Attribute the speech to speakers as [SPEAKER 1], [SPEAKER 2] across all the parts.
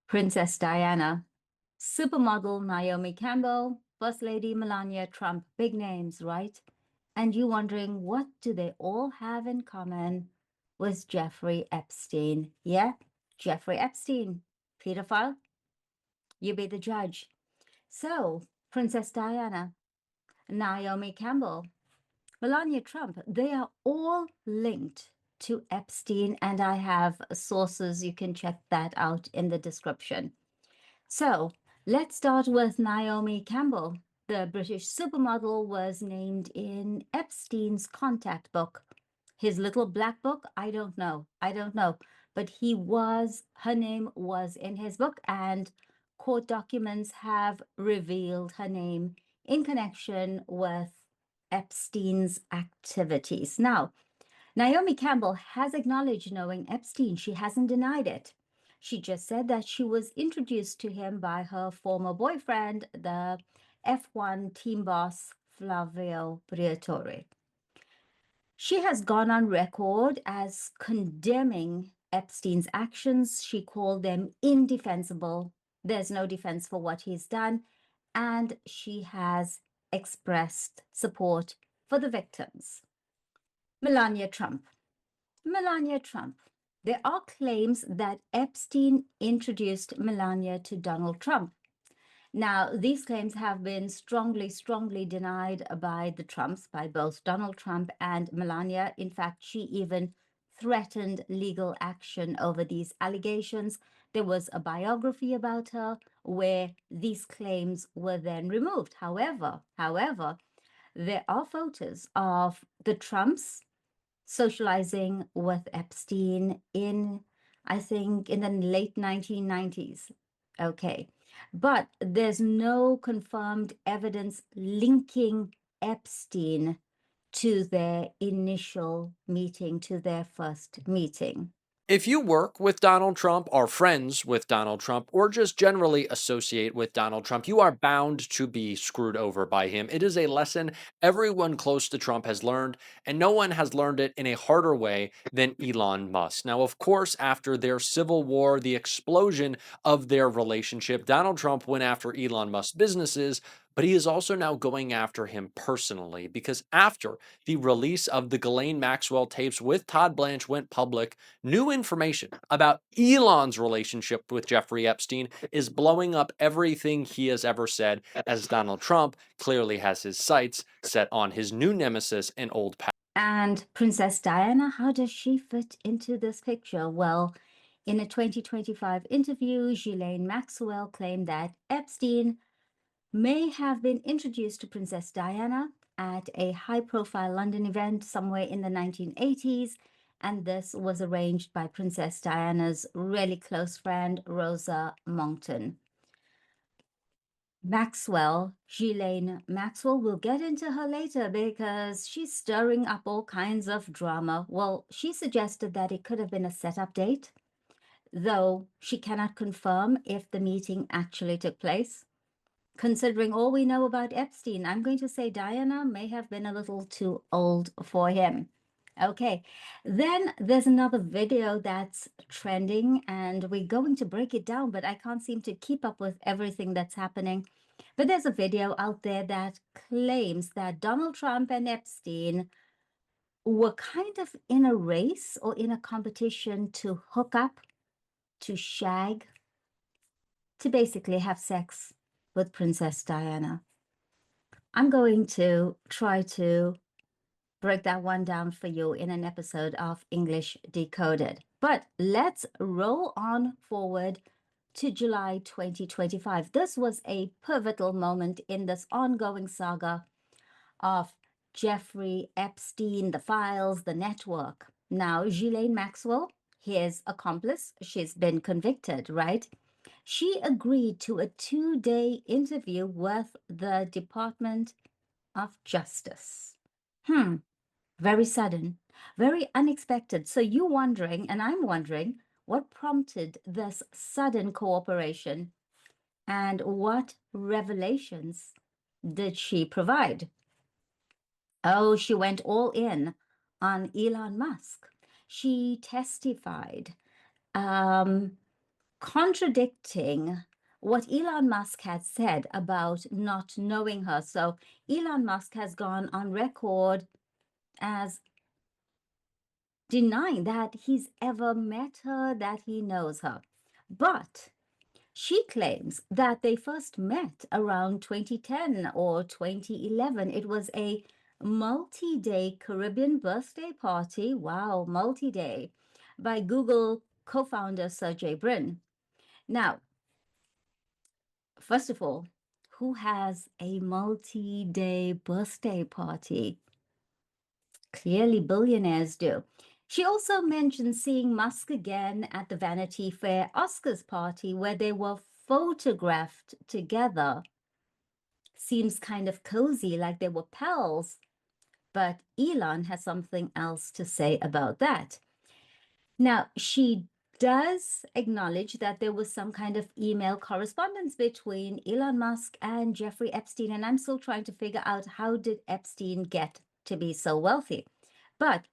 [SPEAKER 1] Princess Diana, supermodel Naomi Campbell, First Lady Melania Trump, big names, right? And you wondering, what do they all have in common with Jeffrey Epstein? Yeah, Jeffrey Epstein, pedophile. You be the judge. So, Princess Diana, Naomi Campbell, Melania Trump, they are all linked to Epstein, and I have sources. You can check that out in the description. So let's start with Naomi Campbell. The British supermodel was named in Epstein's contact book. His little black book, I don't know. But her name was in his book, and court documents have revealed her name in connection with Epstein's activities. Now, Naomi Campbell has acknowledged knowing Epstein. She hasn't denied it. She just said that she was introduced to him by her former boyfriend, the F1 team boss, Flavio Briatore. She has gone on record as condemning Epstein's actions. She called them indefensible. There's no defense for what he's done. And she has expressed support for the victims. Melania Trump. There are claims that Epstein introduced Melania to Donald Trump. Now, these claims have been strongly denied by the Trumps, by both Donald Trump and Melania. In fact, she even threatened legal action over these allegations. There was a biography about her where these claims were then removed. However, there are photos of the Trumps socializing with Epstein in, I think, in the late 1990s. Okay. But there's no confirmed evidence linking Epstein to their initial meeting, to their first meeting.
[SPEAKER 2] If you work with Donald Trump, are friends with Donald Trump, or just generally associate with Donald Trump, you are bound to be screwed over by him. It is a lesson everyone close to Trump has learned, and no one has learned it in a harder way than Elon Musk. Now, of course, after their civil war, the explosion of their relationship, Donald Trump went after Elon Musk's businesses, but he is also now going after him personally because after the release of the Ghislaine Maxwell tapes with Todd Blanche went public, new information about Elon's relationship with Jeffrey Epstein is blowing up everything he has ever said, as Donald Trump clearly has his sights set on his new nemesis and old pal.
[SPEAKER 1] And Princess Diana, how does she fit into this picture? Well, in a 2025 interview, Ghislaine Maxwell claimed that Epstein may have been introduced to Princess Diana at a high-profile London event somewhere in the 1980s, and this was arranged by Princess Diana's really close friend, Rosa Monckton. Ghislaine Maxwell, we'll get into her later because she's stirring up all kinds of drama. Well, she suggested that it could have been a setup date, though she cannot confirm if the meeting actually took place. Considering all we know about Epstein, I'm going to say Diana may have been a little too old for him. Okay, then there's another video that's trending, and we're going to break it down, but I can't seem to keep up with everything that's happening. But there's a video out there that claims that Donald Trump and Epstein were kind of in a race or in a competition to hook up, to shag, to basically have sex with Princess Diana. I'm going to try to break that one down for you in an episode of English Decoded. But let's roll on forward to July 2025. This was a pivotal moment in this ongoing saga of Jeffrey Epstein, the files, the network. Now, Ghislaine Maxwell, his accomplice, she's been convicted, right? She agreed to a 2-day interview with the Department of Justice. Very sudden, very unexpected. So you're wondering, and I'm wondering, what prompted this sudden cooperation and what revelations did she provide? Oh, she went all in on Elon Musk. She testified. contradicting what Elon Musk had said about not knowing her. So Elon Musk has gone on record as denying that he's ever met her, that he knows her. But she claims that they first met around 2010 or 2011. It was a multi-day Caribbean birthday party, wow, multi-day, by Google co-founder Sergey Brin. Now, first of all, who has a multi-day birthday party? Clearly, billionaires do. She also mentioned seeing Musk again at the Vanity Fair Oscars party where they were photographed together. Seems kind of cozy, like they were pals. But Elon has something else to say about that. Now, she does acknowledge that there was some kind of email correspondence between Elon Musk and Jeffrey Epstein, and I'm still trying to figure out how did Epstein get to be so wealthy. But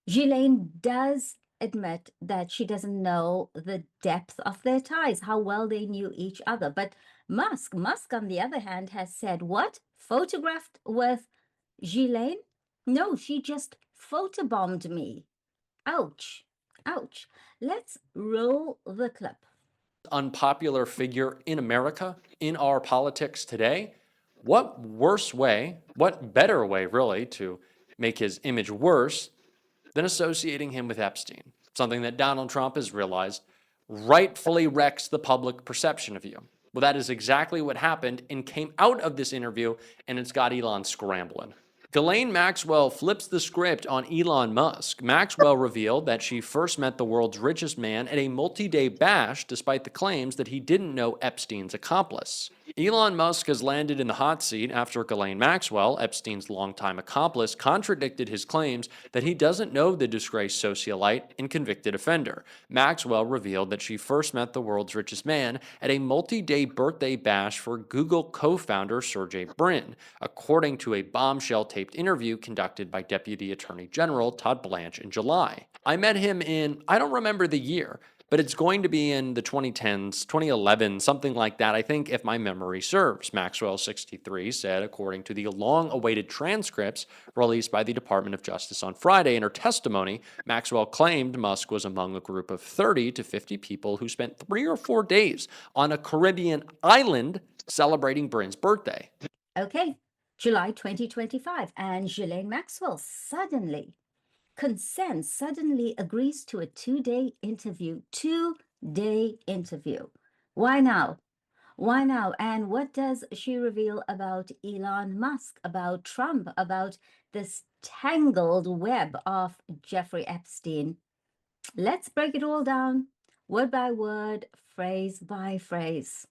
[SPEAKER 1] Ghislaine does admit that she doesn't know the depth of their ties, how well they knew each other. But Musk, on the other hand, has said, what? Photographed with Ghislaine? No, she just photobombed me. Ouch. Ouch. Let's roll the clip.
[SPEAKER 2] Unpopular figure in America, in our politics today. What worse way, what better way, really, to make his image worse than associating him with Epstein? Something that Donald Trump has realized rightfully wrecks the public perception of you. Well, that is exactly what happened and came out of this interview, and it's got Elon scrambling. Ghislaine Maxwell flips the script on Elon Musk. Maxwell revealed that she first met the world's richest man at a multi-day bash despite the claims that he didn't know Epstein's accomplice. Elon Musk has landed in the hot seat after Ghislaine Maxwell, Epstein's longtime accomplice, contradicted his claims that he doesn't know the disgraced socialite and convicted offender. Maxwell revealed that she first met the world's richest man at a multi-day birthday bash for Google co-founder Sergey Brin, according to a bombshell taped interview conducted by Deputy Attorney General Todd Blanche in July. I met him in, I don't remember the year, but it's going to be in the 2010s, 2011, something like that, I think, if my memory serves, Maxwell 63 said, according to the long-awaited transcripts released by the Department of Justice on Friday. In her testimony, Maxwell claimed Musk was among a group of 30 to 50 people who spent 3 or 4 days on a Caribbean island celebrating Brin's birthday.
[SPEAKER 1] Okay, July 2025, and Ghislaine Maxwell suddenly agrees to a 2-day interview. 2-day interview. Why now? Why now? And what does she reveal about Elon Musk, about Trump, about this tangled web of Jeffrey Epstein? Let's break it all down, word by word, phrase by phrase.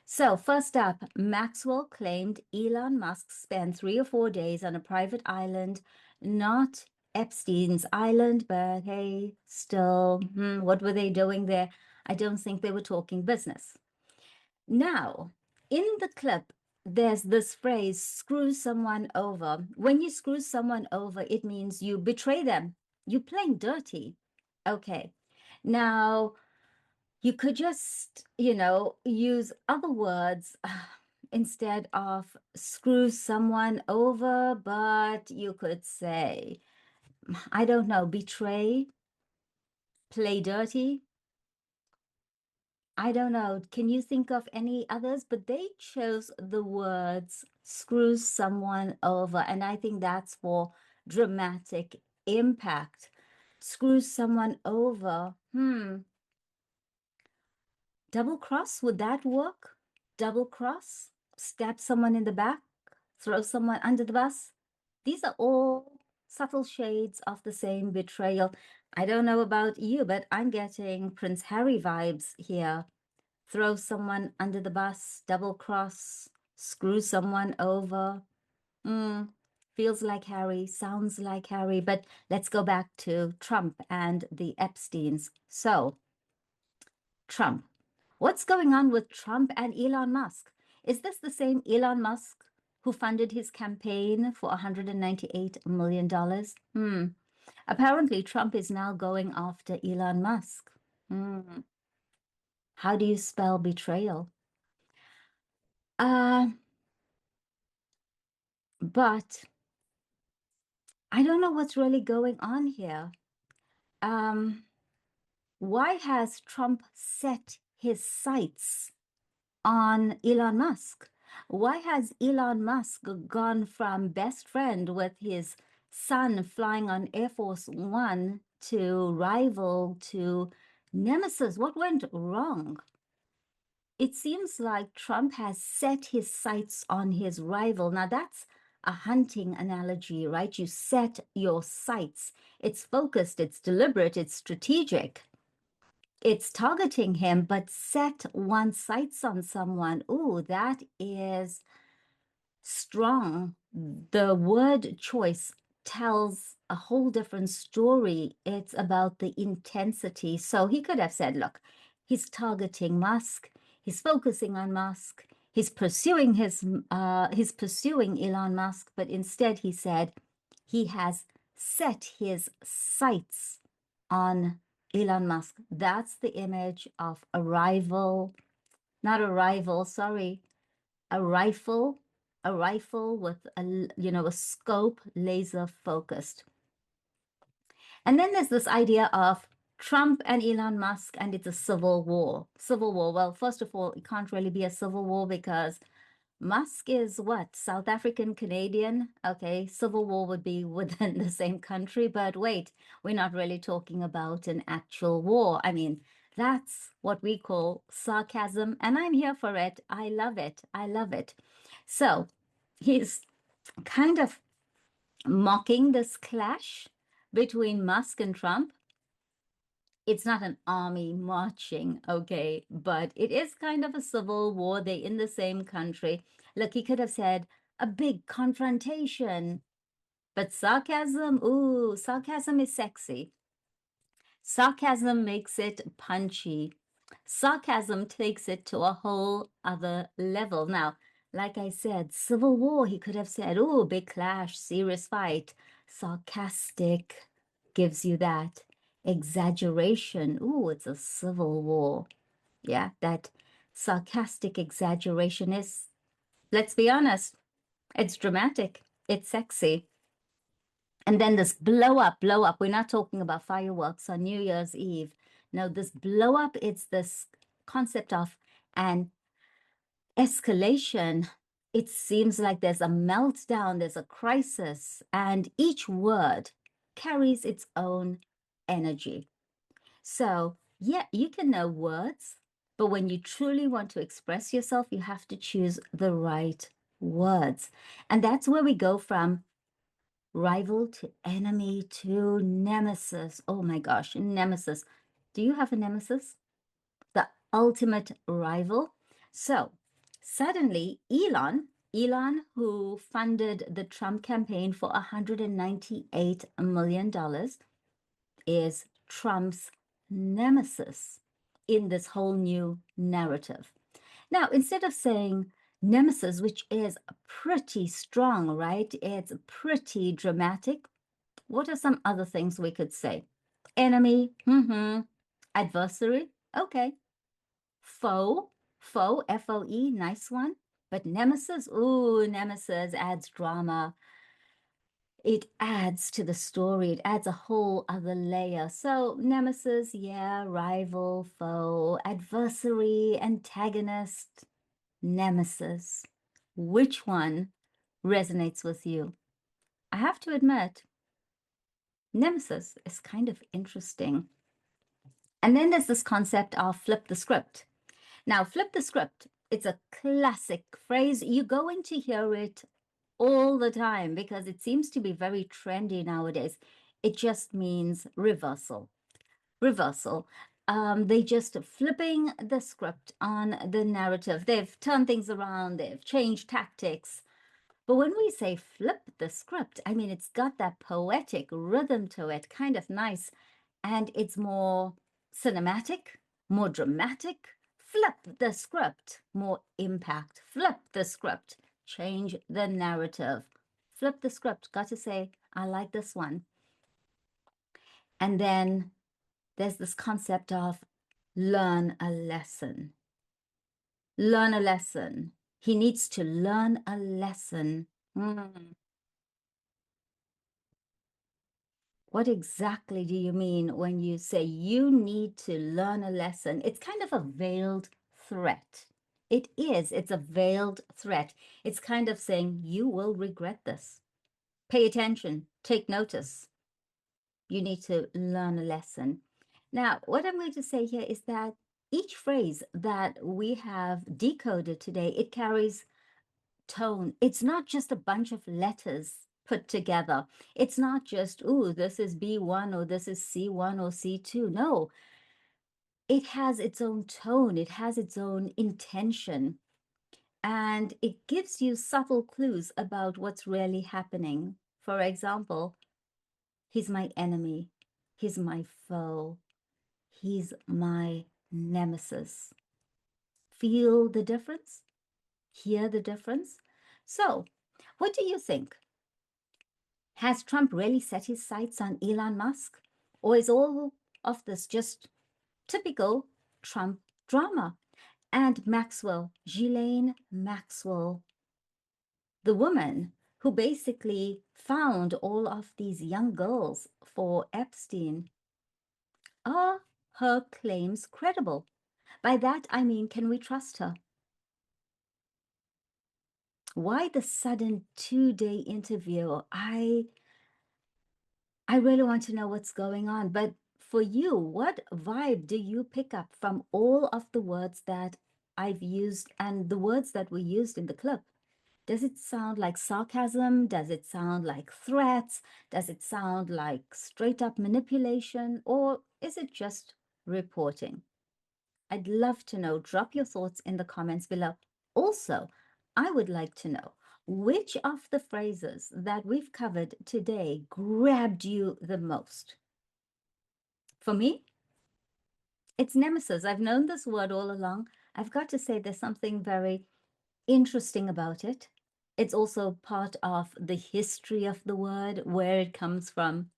[SPEAKER 1] So, first up, Maxwell claimed Elon Musk spent 3 or 4 days on a private island, not Epstein's island, but hey, still, what were they doing there? I don't think they were talking business. Now, in the clip, there's this phrase, screw someone over. When you screw someone over, it means you betray them. You're playing dirty. Okay. Now, you could just, use other words instead of screw someone over, but you could say, I don't know, betray, play dirty. I don't know. Can you think of any others? But they chose the words screw someone over. And I think that's for dramatic impact. Screw someone over. Double cross, would that work? Double cross? Stab someone in the back? Throw someone under the bus? These are all subtle shades of the same betrayal. I don't know about you, but I'm getting Prince Harry vibes here. Throw someone under the bus, double cross, screw someone over. Feels like Harry, sounds like Harry, but let's go back to Trump and the Epsteins. So, Trump. What's going on with Trump and Elon Musk? Is this the same Elon Musk who funded his campaign for $198 million? Apparently, Trump is now going after Elon Musk. How do you spell betrayal? Uh, but I don't know what's really going on here. Um, why has Trump set his sights on Elon Musk? Why has Elon Musk gone from best friend with his son flying on Air Force One to rival to Nemesis? What went wrong? It seems like Trump has set his sights on his rival. Now, that's a hunting analogy, right? You set your sights. It's focused, it's deliberate, it's strategic. It's targeting him, but set one's sights on someone. Ooh, that is strong. The word choice tells a whole different story. It's about the intensity. So he could have said, look, he's targeting Musk, he's focusing on Musk, he's pursuing Elon Musk, but instead he said he has set his sights on Elon Musk. That's the image of a rival, not a rival, sorry, a rifle, a rifle with a scope, laser focused. And then there's this idea of Trump and Elon Musk, and it's a civil war. Civil war. Well, first of all, it can't really be a civil war because Musk is what? South African Canadian? Okay, civil war would be within the same country, but wait, we're not really talking about an actual war. I mean, that's what we call sarcasm, and I'm here for it. I love it. I love it. So he's kind of mocking this clash between Musk and Trump. It's not an army marching, okay, but it is kind of a civil war. They're in the same country. Look, he could have said a big confrontation, but sarcasm, ooh, sarcasm is sexy. Sarcasm makes it punchy. Sarcasm takes it to a whole other level. Now, like I said, civil war, he could have said, ooh, big clash, serious fight. Sarcastic gives you that exaggeration. Ooh, it's a civil war. Yeah, that sarcastic exaggeration is, let's be honest, it's dramatic, it's sexy. And then this blow up, blow up. We're not talking about fireworks on New Year's Eve. No, this blow up, it's this concept of an escalation. It seems like there's a meltdown, there's a crisis, and each word carries its own energy. So, yeah, you can know words, but when you truly want to express yourself, you have to choose the right words. And that's where we go from rival to enemy to nemesis. Oh my gosh, nemesis. Do you have a nemesis? The ultimate rival. So suddenly, Elon, who funded the Trump campaign for $198 million, is Trump's nemesis in this whole new narrative. Now, instead of saying nemesis, which is pretty strong, right? It's pretty dramatic. What are some other things we could say? Enemy, adversary, okay. Foe, F-O-E, nice one. But nemesis, ooh, nemesis adds drama. It adds to the story. It adds a whole other layer. So nemesis, yeah, rival, foe, adversary, antagonist, nemesis. Which one resonates with you? I have to admit, nemesis is kind of interesting. And then there's this concept of flip the script. Now, flip the script, it's a classic phrase. You're going to hear it all the time because it seems to be very trendy nowadays. It just means reversal. Reversal. They just flipping the script on the narrative. They've turned things around, they've changed tactics. But when we say flip the script, I mean, it's got that poetic rhythm to it, kind of nice, and it's more cinematic, more dramatic. Flip the script, more impact. Flip the script, change the narrative. Flip the script, got to say, I like this one. And then there's this concept of Learn a lesson. Learn a lesson. He needs to learn a lesson. Hmm. What exactly do you mean when you say you need to learn a lesson? It's kind of a veiled threat. It is. It's a veiled threat. It's kind of saying you will regret this. Pay attention. Take notice. You need to learn a lesson. Now, what I'm going to say here is that each phrase that we have decoded today, it carries tone. It's not just a bunch of letters put together. It's not just, ooh, this is B1 or this is C1 or C2. No, it has its own tone, it has its own intention, and it gives you subtle clues about what's really happening. For example, he's my enemy, he's my foe, he's my nemesis. Feel the difference? Hear the difference? So, what do you think? Has Trump really set his sights on Elon Musk? Or is all of this just typical Trump drama? And Maxwell, Ghislaine Maxwell, the woman who basically found all of these young girls for Epstein, are her claims credible? By that I mean, can we trust her? Why the sudden 2-day interview? I really want to know what's going on. But for you, what vibe do you pick up from all of the words that I've used and the words that were used in the clip? Does it sound like sarcasm? Does it sound like threats? Does it sound like straight up manipulation? Or is it just reporting? I'd love to know. Drop your thoughts in the comments below. Also, I would like to know which of the phrases that we've covered today grabbed you the most. For me, it's nemesis. I've known this word all along. I've got to say there's something very interesting about it. It's also part of the history of the word, where it comes from.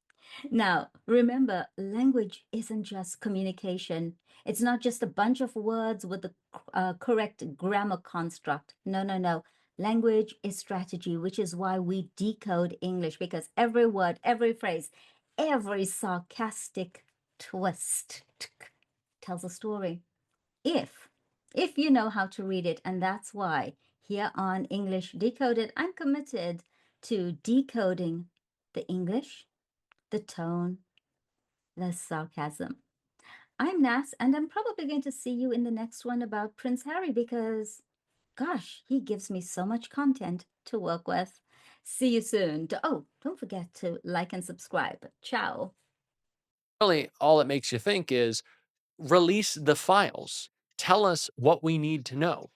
[SPEAKER 1] Now, remember, language isn't just communication. It's not just a bunch of words with the correct grammar construct. No, no, no. Language is strategy, which is why we decode English, because every word, every phrase, every sarcastic twist tells a story. If, if you know how to read it, and that's why here on English Decoded, I'm committed to decoding the English, the tone, the sarcasm. I'm Nas, and I'm probably going to see you in the next one about Prince Harry because, gosh, he gives me so much content to work with. See you soon. Oh, don't forget to like and subscribe. Ciao.
[SPEAKER 2] Really, all it makes you think is release the files. Tell us what we need to know.